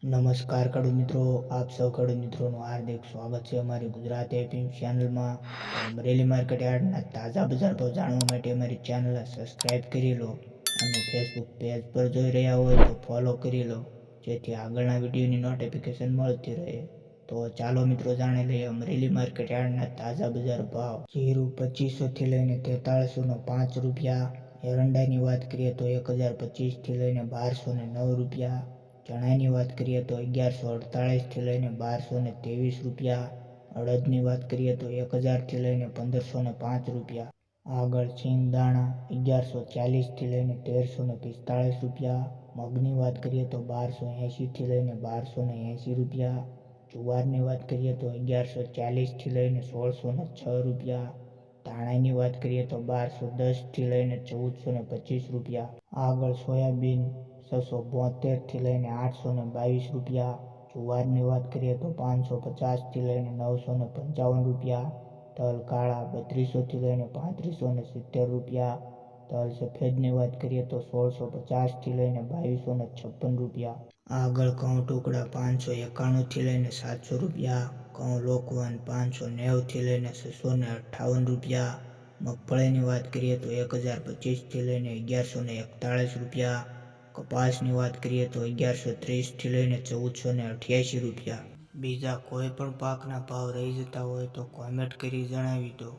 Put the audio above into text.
નમસ્કાર ખેડૂત મિત્રો, આપ સૌ ખેડૂત મિત્રોનું હાર્દિક સ્વાગત છે અમારી ગુજરાત એફએમ ચેનલમાં. તો અમરેલી માર્કેટ યાર્ડના તાજા બજાર ભાવ જાણવા માટે અમારી ચેનલને સબસ્ક્રાઇબ કરી લો અને ફેસબુક પેજ પર જોઈ રહ્યા હોય તો ફોલો કરી લો, જેથી આગળના વિડીયોની નોટિફિકેશન મળતી રહે. તો ચાલો મિત્રો જાણી લઈએ અમરેલી માર્કેટ યાર્ડના તાજા બજાર ભાવ. જીરું 2500 થી લઈને 4305 રૂપિયા. એરંડાની વાત કરીએ તો 1025 થી લઈને 1209 રૂપિયા. ચણાની વાત કરીએ તો 1148 થી લઈને 1223 રૂપિયા. અડદની વાત કરીએ તો 1000 થી લઈને 1505 રૂપિયા. આગળ સિંગ દાણા 1140 થી લઈને 1345 રૂપિયા. મગની વાત કરીએ તો 1280 થી લઈને 1280 રૂપિયા. જુવારની વાત કરીએ તો 1140 થી લઈને 1606 રૂપિયા. ધાણાની વાત કરીએ તો 1210 થી લઈને 1425 રૂપિયા. આગળ સોયાબીન 672 થી લઈને 822 રૂપિયા. જુવારની વાત કરીએ તો 550 થી લઈને 955 રૂપિયા. તલ કાળા 3200 થી લઈને 3570 રૂપિયા. તલ સફેદની વાત કરીએ તો 1650 થી લઈને 2256 રૂપિયા. આગળ ઘઉં ટુકડા 591 થી લઈને 700 રૂપિયા. ઘઉં લોકવન 590 થી લઈને 658 રૂપિયા. મગફળીની વાત કરીએ તો 1025 થી લઈને 1141 રૂપિયા. કપાસની વાત કરીએ તો 1130 થી લઈને 1488 રૂપિયા. બીજા કોઈ પણ પાકના ભાવ રહી જતા હોય તો કોમેન્ટ કરી જણાવી દો.